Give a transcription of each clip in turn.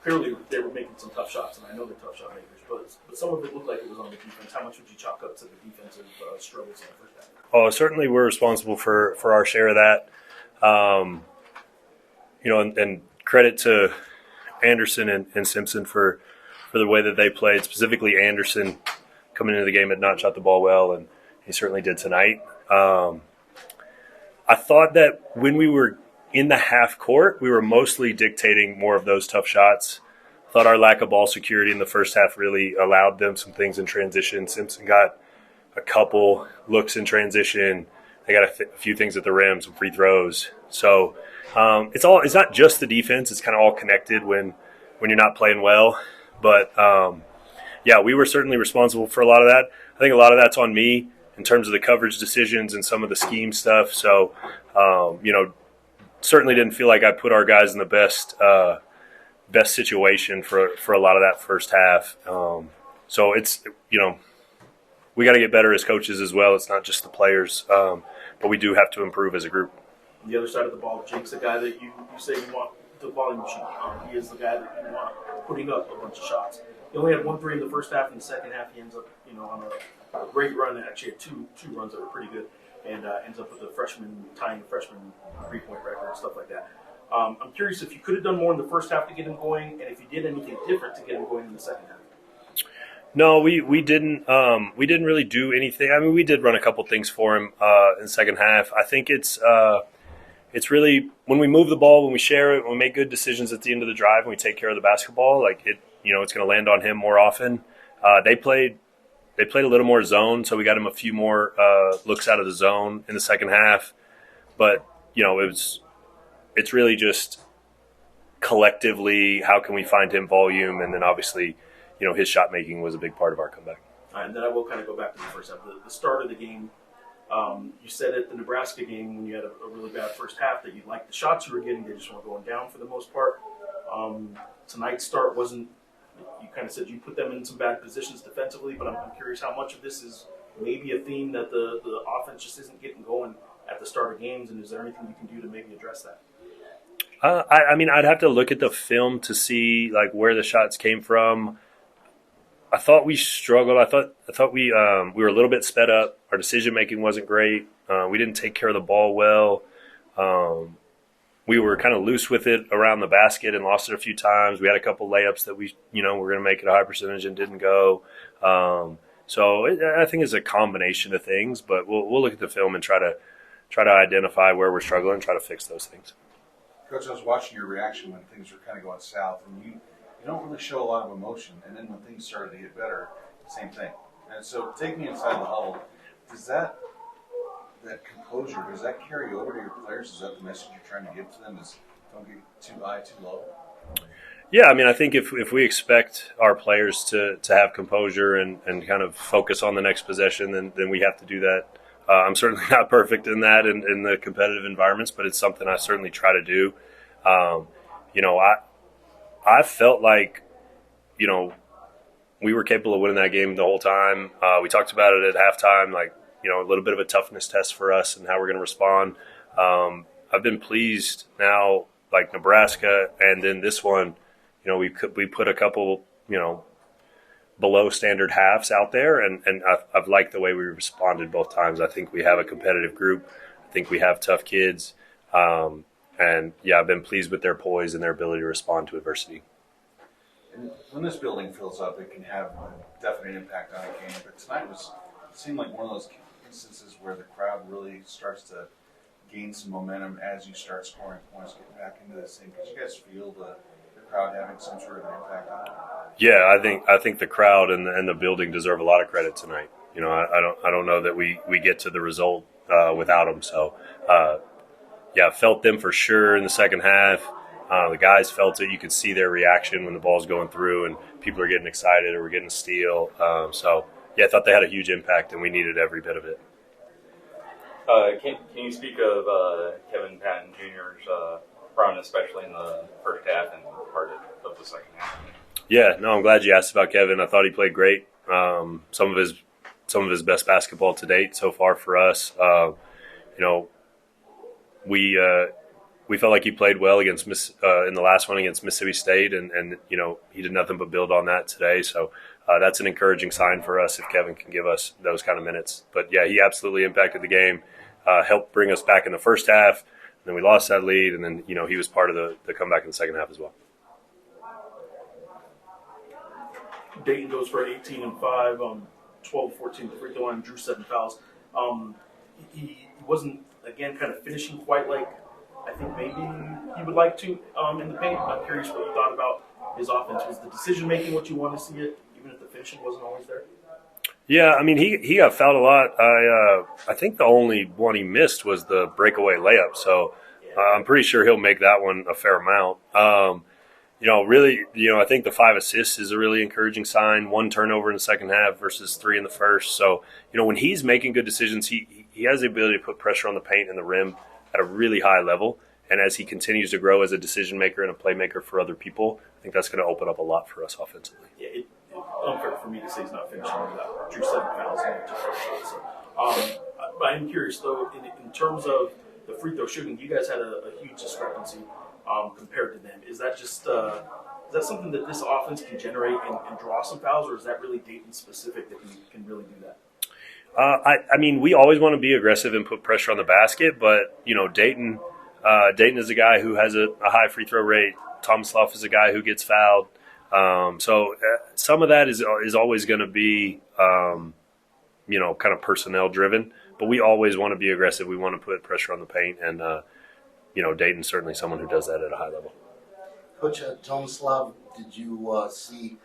clearly they were making some tough shots, and I know they're tough shot makers, but some of it looked like it was on the defense. How much would you chalk up to the defensive struggles in the first half? Oh, certainly we're responsible for our share of that. And credit to Anderson and Simpson for the way that they played. Specifically, Anderson coming into the game had not shot the ball well, and he certainly did tonight. I thought that when we were in the half court, we were mostly dictating more of those tough shots. I thought our lack of ball security in the first half really allowed them some things in transition. Simpson got a couple looks in transition. They got a few things at the rim, some free throws. So it's not just the defense. It's kind of all connected when you're not playing well. But, we were certainly responsible for a lot of that. I think a lot of that's on me in terms of the coverage decisions and some of the scheme stuff. So, certainly didn't feel like I put our guys in the best situation for a lot of that first half. So it's, we got to get better as coaches as well. It's not just the players, but we do have to improve as a group. On the other side of the ball, Jake's the guy that you say you want the volume machine. He is the guy that you want putting up a bunch of shots. He only had 1 3 in the first half. In the second half, he ends up, on a great run. Actually, had two runs that were pretty good, and ends up with tying the freshman 3-point record and stuff like that. I'm curious if you could have done more in the first half to get him going, and if you did anything different to get him going in the second half. No, we didn't. We didn't really do anything. I mean, we did run a couple things for him in the second half. I think it's really when we move the ball, when we share it, when we make good decisions at the end of the drive, and we take care of the basketball. Like it's going to land on him more often. They played a little more zone, so we got him a few more looks out of the zone in the second half. But it's really just collectively how can we find him volume, and then obviously, his shot making was a big part of our comeback. All right, and then I will kind of go back to the first half. The start of the game, you said at the Nebraska game when you had a really bad first half that you liked the shots you were getting. They just weren't going down for the most part. Tonight's start wasn't. You kind of said you put them in some bad positions defensively, but I'm curious how much of this is maybe a theme that the offense just isn't getting going at the start of games, and is there anything you can do to maybe address that? I'd have to look at the film to see like where the shots came from. I thought we struggled. I thought we were a little bit sped up. Our decision making wasn't great. We didn't take care of the ball well. We were kind of loose with it around the basket and lost it a few times. We had a couple layups that we were going to make it a high percentage and didn't go. I think it's a combination of things, but we'll look at the film and try to identify where we're struggling and try to fix those things. Coach, I was watching your reaction when things were kind of going south, and you don't really show a lot of emotion. And then when things started to get better, same thing. And so, take me inside the huddle. Does that composure, does that carry over to your players? Is that the message you're trying to give to them? Is don't get too high, too low? Yeah, I think if we expect our players to have composure and kind of focus on the next possession, then we have to do that. I'm certainly not perfect in that in the competitive environments, but it's something I certainly try to do. I felt like, we were capable of winning that game the whole time. We talked about it at halftime, like, a little bit of a toughness test for us and how we're going to respond. I've been pleased now, like Nebraska, and then this one, we put a couple, below standard halves out there, and I've liked the way we responded both times. I think we have a competitive group. I think we have tough kids. I've been pleased with their poise and their ability to respond to adversity. And when this building fills up, it can have a definite impact on a game. But tonight seemed like one of those instances where the crowd really starts to gain some momentum as you start scoring points, getting back into this thing. Because you guys feel the crowd having some sort of an impact on it. Yeah, I think the crowd and the building deserve a lot of credit tonight. I don't know that we get to the result without them. So, felt them for sure in the second half. The guys felt it. You could see their reaction when the ball's going through and people are getting excited or we're getting a steal. I thought they had a huge impact and we needed every bit of it. Can you speak of Kevin Patton Jr.'s run, especially in the first half and part of the second half? Yeah, no, I'm glad you asked about Kevin. I thought he played great. Some of his best basketball to date so far for us. we felt like he played well against in the last one against Mississippi State, and he did nothing but build on that today. So that's an encouraging sign for us if Kevin can give us those kind of minutes. But yeah, he absolutely impacted the game, helped bring us back in the first half. And then we lost that lead, and then he was part of the comeback in the second half as well. Dayton goes for 18 and 5, 12-14 free throw line, drew 7 fouls. He wasn't, again, kind of finishing quite like I think maybe he would like to in the paint. I'm curious what you thought about his offense. Was the decision making what you want to see it, even if the finishing wasn't always there? Yeah, I mean he got fouled a lot. I think the only one he missed was the breakaway layup. So I'm pretty sure he'll make that one a fair amount. I think the 5 assists is a really encouraging sign. 1 turnover in the second half versus 3 in the first. So, when he's making good decisions, he has the ability to put pressure on the paint and the rim at a really high level. And as he continues to grow as a decision maker and a playmaker for other people, I think that's going to open up a lot for us offensively. Yeah, it's unfair for me to say he's not finishing with that. Drew 7 fouls and took 4 shots. So, I'm curious, though, in terms of the free throw shooting, you guys had a huge discrepancy compared to them. Is that just is that something that this offense can generate and draw some fouls, or is that really Dayton specific that can really do that? I mean, we always want to be aggressive and put pressure on the basket, but Dayton is a guy who has a high free throw rate. Thomas Luff is a guy who gets fouled. So some of that is always going to be kind of personnel driven, but we always want to be aggressive. We want to put pressure on the paint, and Dayton's certainly someone who does that at a high level. Coach Tomislav, did you see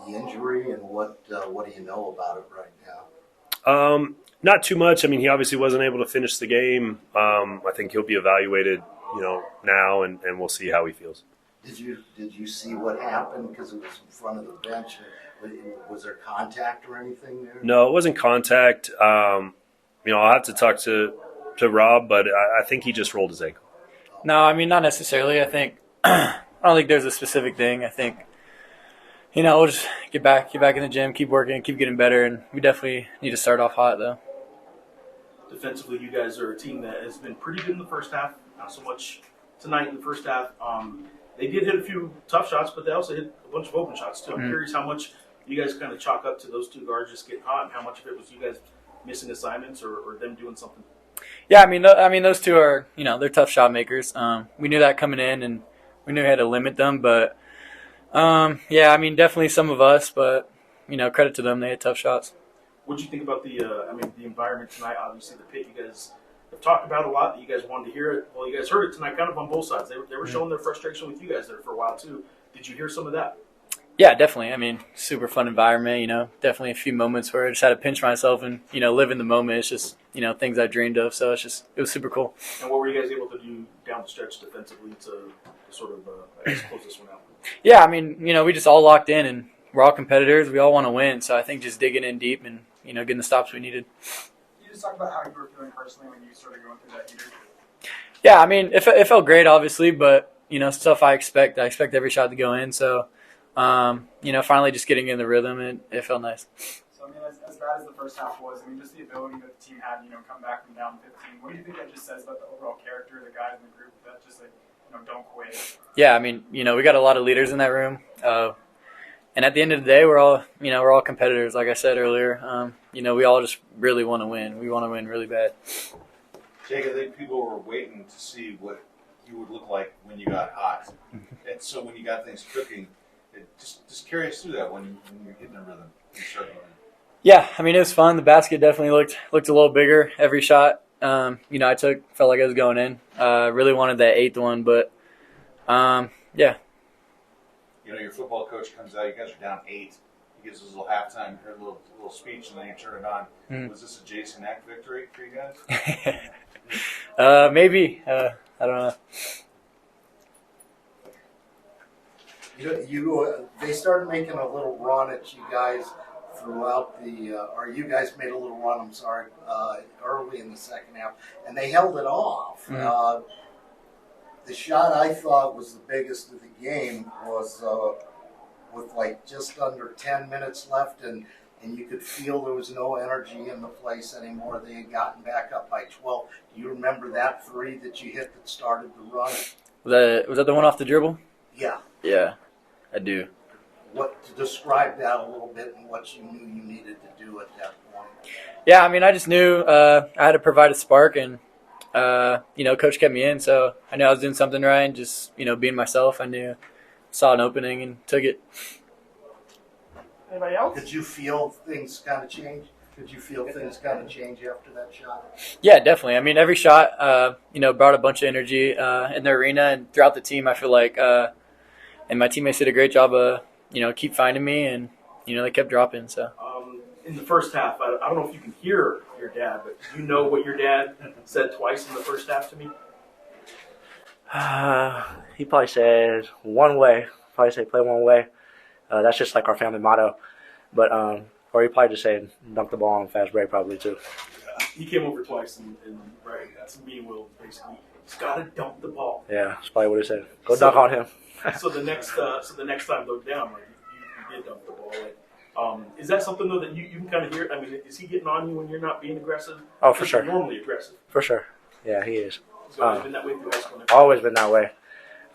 the injury, and what do you know about it right now? Not too much. I mean, he obviously wasn't able to finish the game. I think he'll be evaluated, now, and we'll see how he feels. Did you see what happened because it was in front of the bench? Was there contact or anything there? No, it wasn't contact. I'll have to talk to Rob, but I think he just rolled his ankle. No, I mean, not necessarily. I think I don't think there's a specific thing. I think we'll just get back in the gym, keep working, keep getting better, and we definitely need to start off hot though. Defensively, you guys are a team that has been pretty good in the first half. Not so much tonight in the first half. They did hit a few tough shots, but they also hit a bunch of open shots too. I'm curious how much you guys kind of chalk up to those two guards just getting hot, and how much of it was you guys missing assignments or them doing something. Yeah, I mean, those two are they're tough shot makers. We knew that coming in, and we knew we had to limit them. But I mean, definitely some of us, but credit to them, they had tough shots. What did you think about the environment tonight? Obviously, the pit you guys have talked about a lot. That you guys wanted to hear it. Well, you guys heard it tonight, kind of on both sides. They were showing their frustration with you guys there for a while too. Did you hear some of that? Yeah, definitely. I mean, super fun environment. Definitely a few moments where I just had to pinch myself and live in the moment. It's just things I dreamed of. So it was super cool. And what were you guys able to do down the stretch defensively to sort of close this one out? Yeah, I mean, we just all locked in, and we're all competitors. We all want to win. So I think just digging in deep and getting the stops we needed. Can you just talk about how you were feeling personally when you started going through that heater? Yeah, I mean, it felt great, obviously, but stuff I expect. I expect every shot to go in. So. Finally just getting in the rhythm, and it felt nice. So, I mean, as bad as the first half was, I mean, just the ability that the team had, come back from down 15, what do you think that just says about the overall character of the guys in the group that just, don't quit? Yeah, I mean, we got a lot of leaders in that room. And at the end of the day, we're all competitors, like I said earlier. We all just really want to win. We want to win really bad. Jake, I think people were waiting to see what you would look like when you got hot. And so when you got things cooking, just carry us through that when you're getting a rhythm. Yeah, I mean, it was fun. The basket definitely looked a little bigger every shot. I felt like I was going in. Really wanted that 8th one, but yeah. Your football coach comes out. You guys are down 8. He gives us a little halftime, a little speech, and then you turn it on. Was this a Jason Eck victory for you guys? Maybe. I don't know. They started making a little run at you guys throughout you guys made a little run, early in the second half, and they held it off. The shot I thought was the biggest of the game was with just under 10 minutes left, and and you could feel there was no energy in the place anymore. They had gotten back up by 12. Do you remember that three that you hit that started the run? Was that the one off the dribble? Yeah. Yeah, I do. What to describe that a little bit and what you knew you needed to do at that point? Yeah, I mean, I just knew I had to provide a spark, and Coach kept me in, so I knew I was doing something right. And just being myself, I knew, saw an opening and took it. Anybody else? Did you feel things kind of change? Did you feel things kind of change after that shot? Yeah, definitely. I mean, every shot, brought a bunch of energy in the arena and throughout the team. I feel like, and my teammates did a great job of, keep finding me, and they kept dropping. So. In the first half, I don't know if you can hear your dad, but you know what your dad said twice in the first half to me? He probably said one way. Probably say play one way. That's just like our family motto. But or he probably just said dunk the ball on fast break probably too. He came over twice and right, that's me and Will basically. He's got to dunk the ball. Yeah, that's probably what he said. Go dunk on him. so the next time they're down, like you did dunk the ball. Like, is that something though that you can kind of hear? I mean, is he getting on you when you're not being aggressive? Oh, for sure. You're normally aggressive. For sure. Yeah, he is. He's always been that way through high school. Always been that way.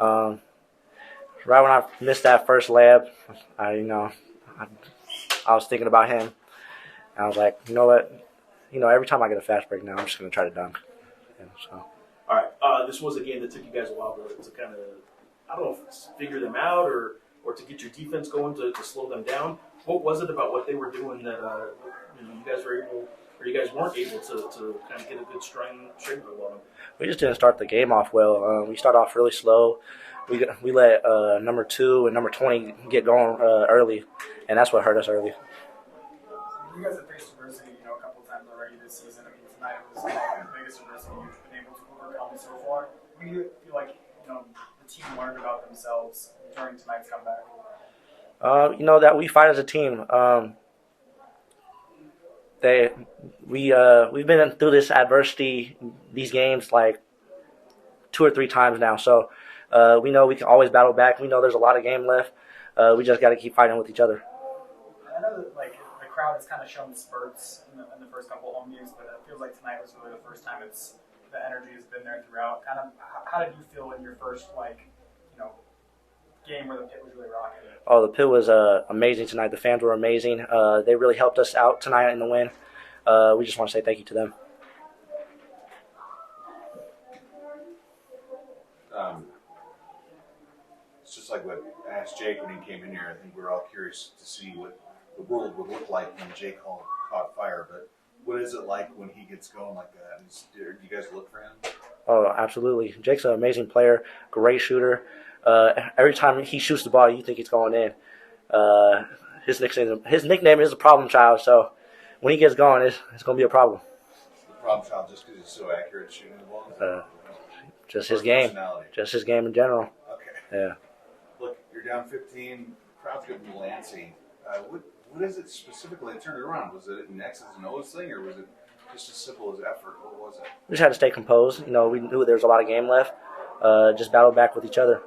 Right when I missed that first layup, I was thinking about him. I was like, you know what? Every time I get a fast break now, I'm just going to try to dunk. So. All right. This was a game that took you guys a while to kind of, I don't know if it's figure them out or to get your defense going to slow them down. What was it about what they were doing that you guys were able, or you guys weren't able to kind of get a good string on them? We just didn't start the game off well. We started off really slow. We let number 2 and number 20 get going early, and that's what hurt us early. You guys have faced adversity, a couple of times already this season. I mean, tonight was the biggest adversity you've been able to overcome so far. What do you feel like, the team learned about themselves during tonight's comeback? That we fight as a team. We've been through this adversity, these games like 2 or 3 times now. So we know we can always battle back. We know there's a lot of game left. We just got to keep fighting with each other. I know that the crowd has kind of shown spurts in the first couple of home games, but it feels like tonight was really the first time the energy has been there throughout. Kind of, how did you feel in your first game where the pit was really rocking? Oh, the pit was amazing tonight. The fans were amazing. They really helped us out tonight in the win. We just want to say thank you to them. It's just like what I asked Jake when he came in here. I think we were all curious to see what the world would look like when Jake caught fire. But what is it like when he gets going like that? Do you guys look for him? Oh, absolutely. Jake's an amazing player, great shooter. Every time he shoots the ball, you think it's going in. His nickname is a problem child, so when he gets going, it's going to be a problem. The problem child just because he's so accurate shooting the ball? Just his game. Just his game in general. Okay. Yeah. Look, you're down 15. Crowd's getting a little antsy. What is it specifically that turned it around? Was it an X's and O's thing, or was it just as simple as effort? What was it? We just had to stay composed. We knew there was a lot of game left. Just battle back with each other.